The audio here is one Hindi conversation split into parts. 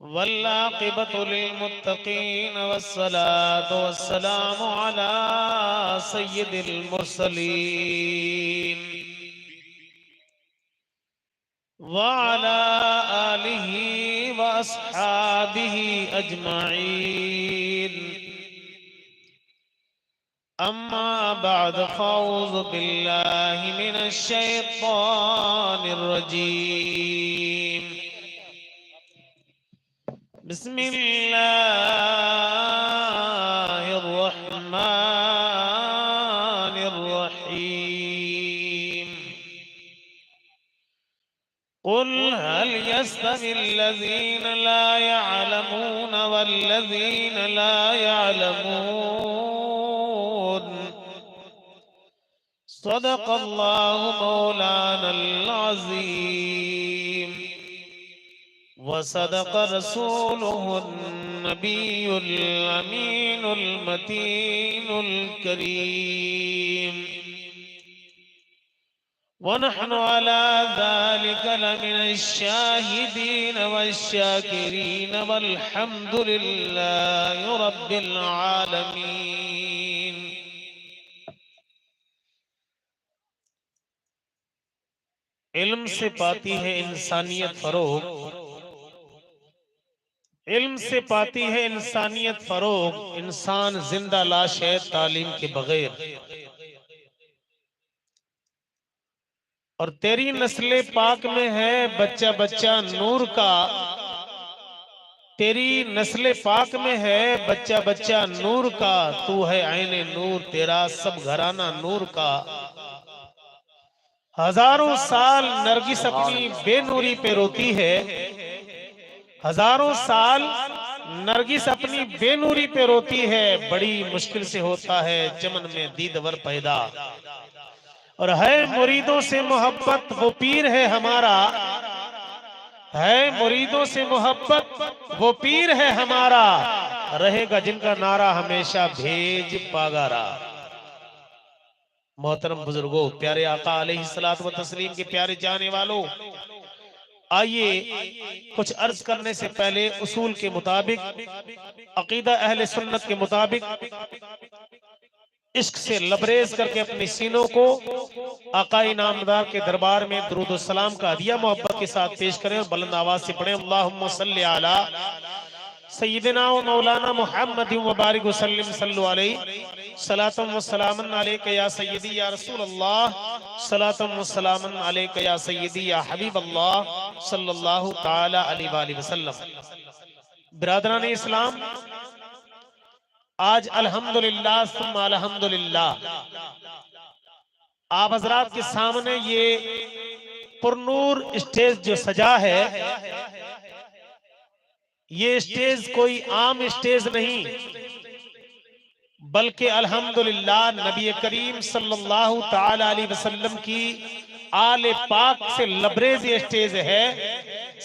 वल्लाक़िबतु लिल्मुत्तक़ीन वस्सलातु वस्सलामु अला सय्यिदिल मुरसलीन व अला आलिहि व अस्हाबिहि अजमईन। अम्मा बअद फ़अऊज़ु बिल्लाहि मिनश शैतानिर रजीम। बिस्मिल्लाहिर्रहमानिर्रहीम। क़ुल हल यस्तविल्लज़ीन ला यअलमून वल्लज़ीन ला यअलमून। सदक़ल्लाहु मौलानल अज़ीम व सदक़ रसूलुहुन नबियुल अमीनुल मतीनुल करीम व नहनु अला ज़ालिका लमिनश शाहिदीन वश्शाकिरीन वल्हम्दुलिल्लाहि रब्बिल आलमीन। इल्म से पाती है इंसानियत फरोग, इल्म से पाती है इंसानियत फरोग। इंसान जिंदा लाश है तालीम के बगैर। और तेरी नस्ले पाक में है बच्चा बच्चा नूर का। तेरी नस्ले पाक में है बच्चा बच्चा नूर का। तू है आईने नूर, तेरा सब घराना नूर का। हजारों साल नरगिस अपनी बेनूरी पे रोती है। हजारों साल नरगिस अपनी बेनूरी पे रोती है। बड़ी मुश्किल से होता है चमन में दीदवर पैदा। और है मुरीदों से मोहब्बत वो पीर है हमारा। है मुरीदों से मोहब्बत वो पीर है हमारा। रहेगा जिनका नारा हमेशा भेज पागारा। मोहतरम बुजुर्गों, प्यारे आका अलैहिस्सलातु व तस्लीम के प्यारे जाने वालों, आइए कुछ अर्ज करने से पहले उसूल के मुताबिक, अकीदा अहले सुन्नत के मुताबिक इश्क से लबरेज करके अपने सीनों को आका इनामदार के दरबार में दुरूद और सलाम का हदिया मोहब्बत के साथ पेश करें और बुलंद आवाज से पढ़ें अल्लाहुम्मा सल्ली अला सय्यिदिना व मौलाना मुहम्मद व बारिक वसल्लिम सल्लु अलैहि सलातम व सलामन अलैका या सय्यदी या रसूल अल्लाह सलातम व सलामन अलैका या सय्यदी या हबीब अल्लाह सल्लल्लाहु तआला अलैहि वसल्लम। बिरादरान इस्लाम, आज अल्हम्दुलिल्लाह सुम्मा अल्हम्दुलिल्लाह आप हजरात के सामने ये पुरनूर स्टेज जो सजा है, ये स्टेज कोई आम स्टेज नहीं, बल्कि अल्हम्दुलिल्लाह नबी करीम सल्लल्लाहु तआला अलैहि वसल्लम की आले पाक से लबरेज स्टेज है।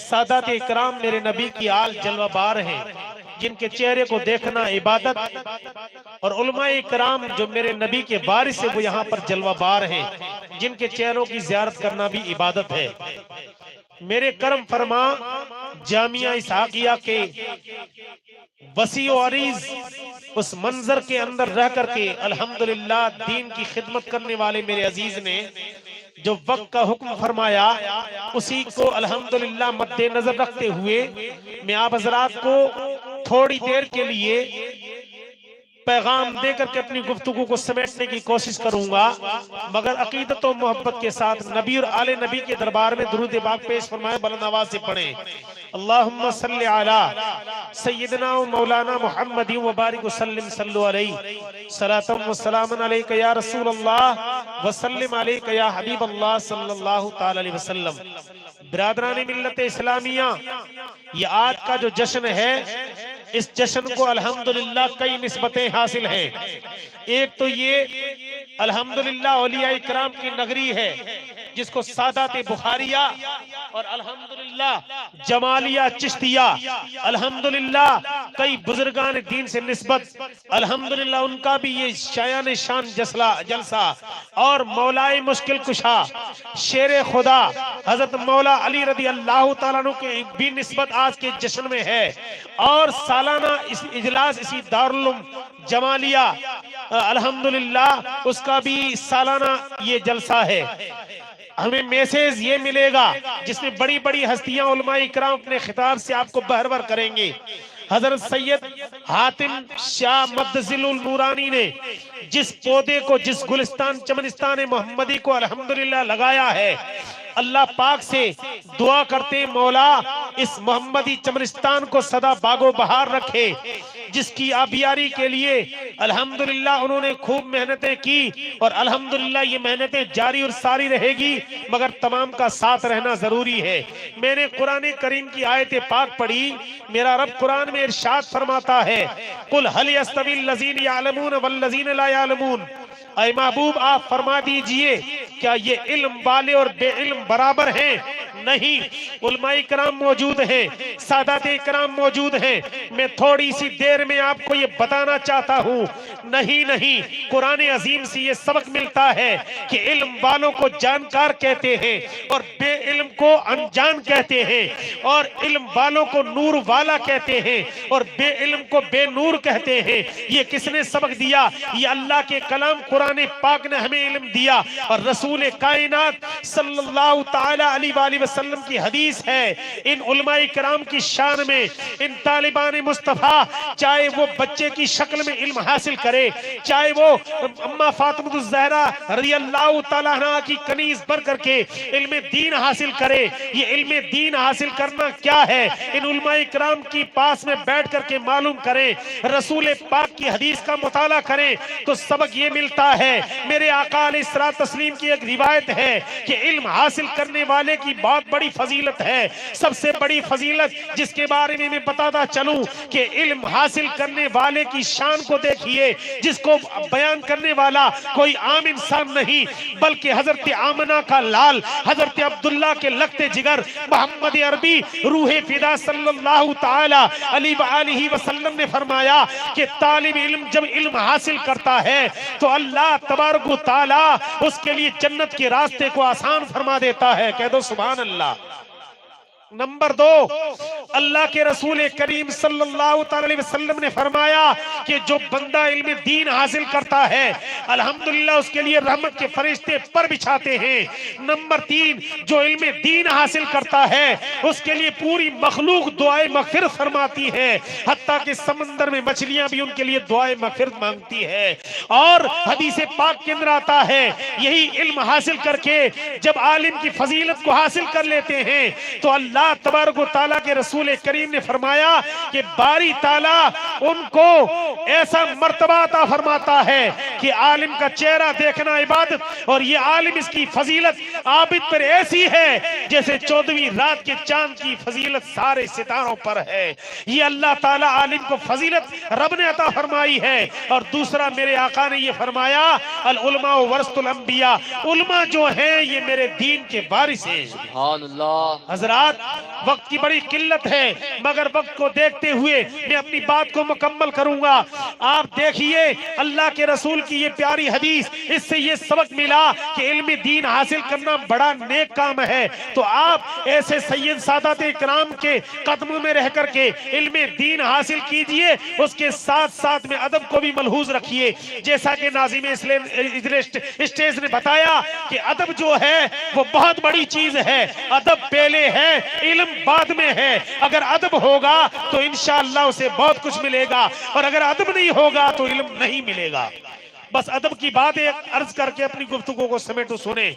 सादात इकराम मेरे नबी की आल जलवाबार हैं, जिनके चेहरे को देखना इबादत, और उलमाए इकराम जो मेरे नबी के बारिश से वो यहाँ पर जलवाबार हैं, जिनके चेहरों की ज़ियारत करना भी इबादत है। मेरे करम फरमा जामिया इसहाकिया के वसी और अरीज उस मंजर के अंदर रह करके अल्हम्दुलिल्लाह दीन की खिदमत करने वाले मेरे अजीज ने जो वक्त का हुक्म फरमाया, उसी को अल्हम्दुलिल्लाह मद्देनजर रखते हुए मैं आप हजरात को थोड़ी देर के लिए पैगाम दे करके अपनी गुफ्तगू को समेटने की कोशिश करूंगा, मगर अकीदत और मोहब्बत के साथ नबी और आले नबी के दरबार में दुरूद पाक पेश फरमाए, बुलंद आवाज से पढ़ें अल्लाहुम्मा सल्ली अला सय्यिदिना व मौलाना मुहम्मद व बारिक वसल्लिम सल्लु अलैहि सलातम व सलामन अलैका या रसूल अल्लाह व सल्लिम अलैका या हबीब अल्लाह सल्लल्लाहु तआला अलैहि वसल्लम। बिरादरान मिल्लत इस्लामिया, ये आज का जो जश्न है इस जश्न को अल्हम्दुलिल्लाह कई निस्बतें हासिल हैं। एक तो ये अल्हम्दुलिल्लाह औलिया इकराम की नगरी है, जिसको सादात बुखारिया और अल्हम्दुलिल्लाह जमालिया चिश्तिया, अल्हम्दुलिल्लाह कई बुजुर्गान दीन से निस्बत, अल्हम्दुलिल्लाह उनका भी ये शायान शान जलसा, और मौलाए मुश्किल कुशा शेर खुदा हजरत मौला अली रदी अल्लाह ताला अन्हु के भी निस्बत आज के जश्न में है। और सालाना इस इजलास इसी दारुल जमालिया अल्हम्दुलिल्लाह उसका भी सालाना ये जलसा है। हमें मैसेज ये मिलेगा जिसमें बड़ी बड़ी हस्तियां उलमा इकराम अपने खिताब से आपको बहरवर करेंगे। हजरत सैयद हातिम शाह मद्दजिलुल नूरानी ने जिस पौधे को, जिस गुलिस्तान चमनिस्तान मोहम्मदी को अल्हम्दुलिल्लाह लगाया है, अल्लाह पाक से दुआ करते मौला इस मोहम्मदी चमनिस्तान को सदा बागो बहार रखे, जिसकी आबियारी के लिए अल्हम्दुलिल्लाह उन्होंने खूब मेहनतें की, और अल्हम्दुलिल्लाह ये मेहनतें जारी और सारी रहेगी, मगर तमाम का साथ रहना जरूरी है। मैंने कुरान करीम की आयत पाक पढ़ी, मेरा रब कुरान में इरशाद फरमाता है, कुल हल यस्तविल लज़ीन यालमून वल्लज़ीन ला यालमून, ऐ महबूब आप फरमा दीजिए क्या ये इल्म वाले और बेइल्म बराबर हैं? नहीं, उलमाए किराम मौजूद हैं, सादाते किराम मौजूद हैं। मैं थोड़ी सी देर में आपको ये बताना चाहता हूँ, नहीं नहीं, कुरान अजीम से ये सबक मिलता है कि इल्म वालों को जानकार कहते हैं और बेइल्म को अनजान कहते हैं, और इल्म वालों को नूर वाला कहते हैं और बेइल्म को बेनूर कहते हैं। ये किसने सबक दिया? ये अल्लाह के कलाम कुरान पाक ने हमें इल्म दिया, और रसूल कायनात सल्लल्लाहु ताला अलैहि वसल्लम की हदीस है। इन उलमाए किराम की शान में इन तालिबान मुस्तफा, चाहे वो बच्चे की शक्ल में इल्म हासिल करे, चाहे वो अम्मा फातिमा ज़हरा रज़ियल्लाहु ताला अन्हा की कनीज भर करके इल्म दीन हासिल करे। ये इल्म दीन हासिल करना क्या है, इन उलमाए किराम की पास में बैठ करके मालूम करें, रसूल पाक की हदीस का मुताला करें, तो सबक ये मिलता है। मेरे आका अलैहिस्सलातु तस्लीम की एक रिवायत है कि इल्म हासिल करने वाले की बहुत बड़ी फजीलत है। सबसे बड़ी फजीलत जिसके बारे में मैं बताता चलूं कि इल्म हासिल करने वाले की शान को देखिए, जिसको बयान करने वाला कोई आम इंसान नहीं, बल्कि हजरत आमना का लाल हजरत अब्दुल्ला के लगते जिगर मोहम्मद अरबी रूहे फिदा सल्लल्लाहु ताला अलैहि वसल्लम ने फरमाया कि तालिब इल्म जब इल्म हासिल करता है तो अल्लाह तबारक व तआला उसके लिए जन्नत के रास्ते को आसान फरमा देता है। कह दो सुभान अल्लाह। नंबर 2, अल्लाह के रसूल करीम सल्लल्लाहु अलैहि वसल्लम ने फरमाया कि जो बंदा इल्म दीन हासिल करता है अल्हम्दुलिल्लाह उसके लिए रहमत के फरिश्ते पर बिछाते हैं। नंबर 3, जो इल्म दीन हासिल करता है उसके लिए पूरी मखलूक दुआए मगफिरत फरमाती है, हत्ता कि समंदर में मछलियां भी उनके लिए दुआए मगफिरत मांगती है। और हदीस पाक के अंदर आता है, यही इल्म हासिल करके जब आलिम की फजीलत को हासिल कर लेते हैं तो अल्लाह तबारक व तआला के रसूल करीम ने फरमाया कि बारी ताला उनको ऐसा मर्तबा अता फरमाता है कि आलिम का चेहरा देखना इबादत, और ये आलिम इसकी फजीलत आबिद पर ऐसी है जैसे 14वीं रात के चांद की फजीलत सारे सितारों पर है। ये अल्लाह ताला आलिम को फजीलत रब ने अता फरमाई है। और दूसरा, मेरे आका ने ये फरमाया अल उलमा वरसतुल अंबिया, उलमा जो है ये मेरे दीन के वारिस हैं। सुभान अल्लाह। हजरात, वक्त की बड़ी किल्लत है, मगर वक्त को देखते हुए मैं अपनी बात को मुकम्मल करूंगा। आप देखिए अल्लाह के रसूल की ये प्यारी हदीस, इससे ये सबक मिला कि इल्म दीन हासिल करना बड़ा नेक काम है। तो आप ऐसे सैयद सादात इकराम के कदमों में रह करके इल्म दीन हासिल कीजिए, उसके साथ साथ में अदब को भी मलहूज रखिए। जैसा कि नाज़िम इस्लाम स्टेज ने बताया कि अदब जो है वो बहुत बड़ी चीज है, अदब पहले है, इल्म बाद में है। अगर अदब होगा तो इंशाअल्लाह उसे बहुत कुछ मिलेगा, और अगर अदब नहीं होगा तो इल्म नहीं मिलेगा। बस अदब की बात एक अर्ज करके अपनी गुफ्तगू को समेटो। सुने,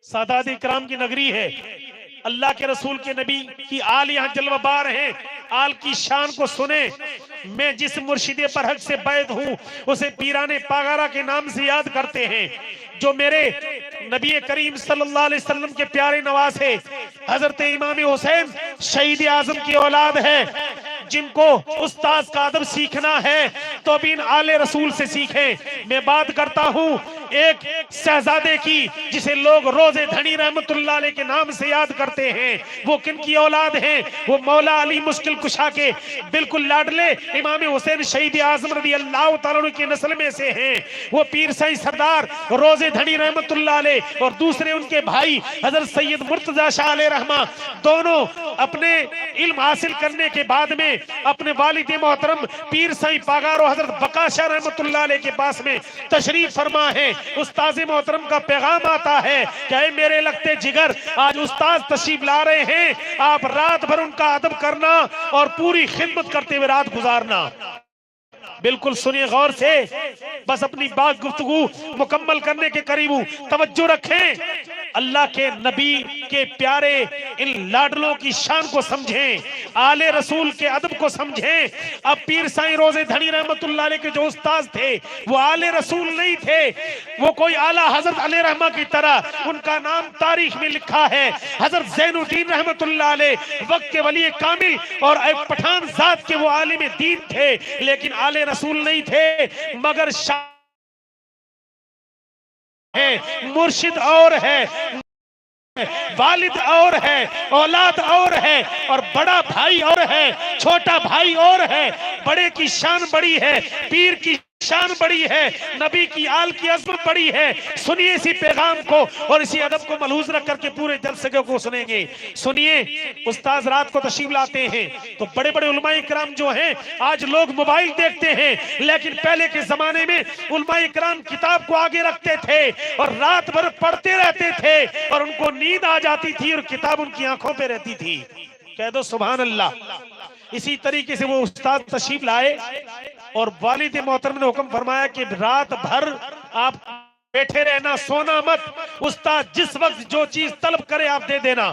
सादात इकराम की नगरी है, अल्लाह के रसूल के नबी की आल यहाँ जलवाबार है। आल की शान को सुने। मैं जिस मुर्शिदे पर हक से बैद हूँ उसे पीराने पागारा के नाम से याद करते हैं, जो मेरे नबी करीम सल्लल्लाहु अलैहि वसल्लम के प्यारे नवासे हजरत इमाम हुसैन शहीद आजम की औलाद है। जिनको उस्ताद का अदब सीखना है तो अभी इन आले रसूल से सीखें। मैं बात करता हूं एक शहजादे की जिसे लोग रोजे धनी रहमतुल्लाह अलैह के नाम से याद करते हैं। वो किन की औलाद हैं? वो मौला अली मुश्किल कुशा के बिल्कुल लाडले इमाम हुसैन शहीद आजम रज़ी अल्लाह तआला अन्हु की नस्ल में से हैं। वो पीर साईं सरदार रोजे धनी रहमतुल्लाह अलैह और दूसरे उनके भाई हजरत सैयद मुर्तजा शाह अलैह रहमा दोनों अपने इल्म हासिल करने के बाद में अपने वालिद मोहतरम पीर साईं पागारो हजरत बका शाह रहमतुल्लाह अलैह के पास में तशरीफ फरमा है। उस्ताद मोहतरम का पैगाम आता है कि मेरे लगते जिगर आज उस्ताद तशरीफ ला रहे हैं, आप रात भर उनका अदब करना और पूरी खिदमत करते हुए रात गुजारना। बिल्कुल सुनिए गौर से, बस अपनी बात गुफ्तगू मुकम्मल करने के करीब हूं, तवज्जो रखें। अल्लाह के नबी के प्यारे इन लाडलों की शान को समझें, आले रसूल के अदब को समझें। अब पीर साईं रोजे धनी रहमतुल्लाह अलैह के जो उस्ताद थे वो आले रसूल नहीं थे, वो कोई आला हजरत अलैह रहमा की तरह उनका नाम तारीख में लिखा है। हजरत ज़ैनुद्दीन रहमतुल्लाह अलैह वक्त के वली कामिल और एक पठान जात के वो आलिम दीन थे, लेकिन आले रसूल नहीं थे। मगर है मुर्शिद और है, वालिद और है, औलाद और है, और बड़ा भाई और है, छोटा भाई और है। बड़े की शान बड़ी है, पीर की शान बड़ी है, नबी की आल की अज़मत बड़ी है। सुनिए इसी पैगाम को और इसी अदब को मलहूज रख करके पूरे जलसे को सुनेंगे। सुनिए, उस्ताद रात को तशरीफ लाते हैं तो बड़े बड़े उलमाए इकराम जो हैं, आज लोग मोबाइल देखते हैं, लेकिन पहले के जमाने में उलमाए इकराम किताब को आगे रखते थे और रात भर पढ़ते रहते थे और उनको नींद आ जाती थी और किताब उनकी आंखों पे रहती थी। कह दो सुभान अल्लाह। इसी तरीके से वो उस्ताद तशरीफ लाए और वालिद मोहतरम ने हुक्म फरमाया कि रात भर आप बैठे रहना, सोना मत। उस्ताद जिस वक्त जो चीज तलब करे आप दे देना।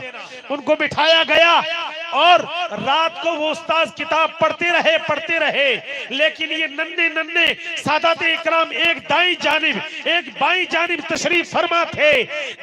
उनको बिठाया गया और रात को वो उस्ताद किताब पढ़ते रहे, लेकिन ये नन्हे नन्हे सादात इकराम एक दाई जानिब एक बाई जानिब तशरीफ फरमा थे।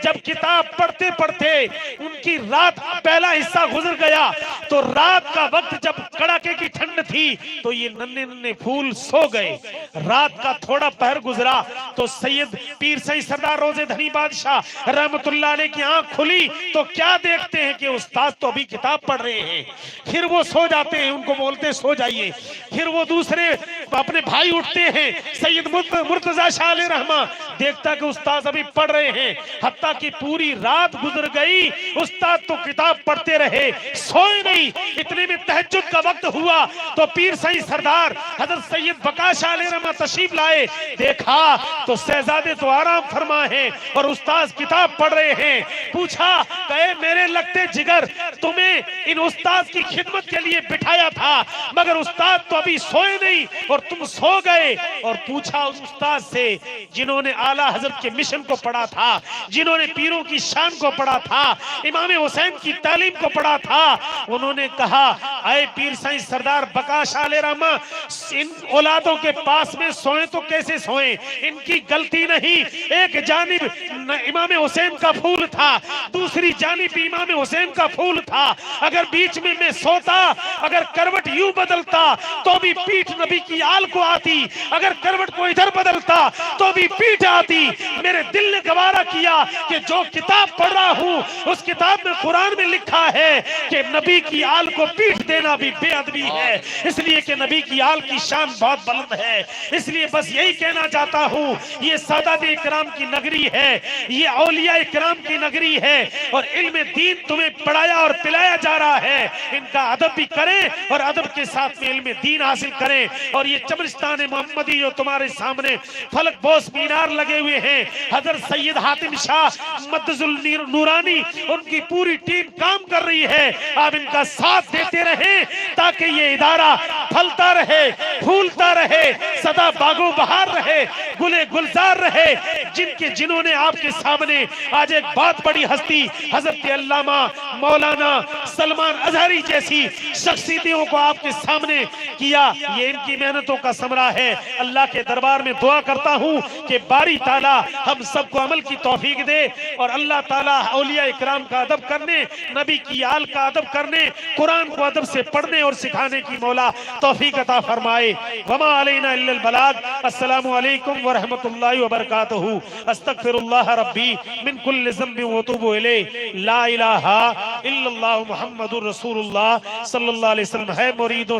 जब किताब पढ़ते पढ़ते उनकी रात पहला हिस्सा गुजर गया तो रात का वक्त जब कड़ाके की ठंड थी तो ये नन्हे नन्हे फूल सो गए। रात का थोड़ा पहर गुजरा तो सैयद पीर साईं सरदार रोजे धनी बादशाह रहमतुल्लाह अलैह की आंख खुली तो क्या देखते हैं कि उस्ताद तो अभी किताब पढ़ रहे हैं। फिर वो सो जाते हैं, उनको बोलते हैं सो जाइए। फिर वो दूसरे अपने भाई उठते हैं, सैयद मुर्तजा शाह अलैह रहमा देखता कि उस्ताद अभी पढ़ रहे हैं। हत्ता कि पूरी रात गुजर गई, उस्ताद तो किताब पढ़ते रहे, सोए नहीं। इतने में तहज्जुद का वक्त हुआ तो पीर साईं सरदार हजरत सैयद बका शाह अलैह रहमा तशरीफ लाए। देखा तो शहजादे तो आराम फरमा है और उस्ताद किताब पढ़ रहे हैं। पूछा, कहे मेरे लगते जिगर तुम्हें इन उस्ताद की खिदमत के लिए बिठाया था, मगर उस्ताद तो अभी सोए नहीं और तुम सो गए। और पूछा उस उस्ताद से जिन्होंने आला हजरत के मिशन को पढ़ा था, जिन्होंने पीरों की शान को पढ़ा था, इमाम हुसैन की तालीम को पढ़ा था। उन्होंने कहा, आए पीर साईं सरदार बका शाह अलैह रहमा, इन औलादों के पास में सोए तो कैसे सोए, इनकी गलती नहीं। एक जानिब इमाम हुसैन का फूल था, दूसरी जानिब इमाम हुसैन का फूल था। अगर बीच में मैं सोता, अगर करवट यूं बदलता तो भी पीठ नबी की आल को आती, अगर करवट को इधर बदलता तो भी पीठ आती। मेरे दिल ने गवारा किया कि जो किताब पढ़ रहा हूं उस किताब में कुरान में लिखा है कि नबी की आल को पीठ देना भी बेअदबी है, इसलिए कि नबी की आल की शान बहुत बुलंद है। इसलिए बस यही कहना चाहता हूं, ये सादात इकराम की नगरी है, ये औलिया इकराम की नगरी है और इल्म दीन तुम्हें पढ़ाया और पिलाया जा रहा है। इनका अदब भी करें और अदब के साथ में इल्म दीन हासिल करें। और ये कब्रिस्तान मोहम्मदी जो तुम्हारे सामने फलक बोस मीनार लगे हुए हैं, हजरत सैयद हातिम शाह मद्दजुल नूरानी उनकी पूरी टीम काम कर रही है। आप इनका साथ देते रहें ताकि ये इदारा फलता रहे, फूलता रहे, सदा बागो बहार रहे, गुले गुलजार रहे। जिन्होंने आपके सामने आज एक बहुत बड़ी हस्ती हजरत अल्लामा मौलाना सलमान अजहरी जैसी शख्सियतों को आपके सामने किया, ये इनकी मेहनतों का समरा है। अल्लाह के दरबार में दुआ करता हूं कि बारी ताला हम सबको अमल की तौफीक दे और अल्लाह ताला औलिया इकराम का अदब करने, नबी की आल का अदब करने, कुरान को अदब से पढ़ने और सिखाने की मौला तौफीक अता फरमाए। वमा अलैना इल्लल बलाग। अस्सलामु अलैकुम व रहमतुल्लाहि व बरकातहू। अस्तगफिरुल्लाह रब्बी मिन कुल्लि ज़ंबिन व अतूबु इलैहि। ला इलाहा इल्लल्लाहु मुहम्मदुर रसूलुल्लाह सल्लल्लाहु अलैहि वसल्लम है मुरीदों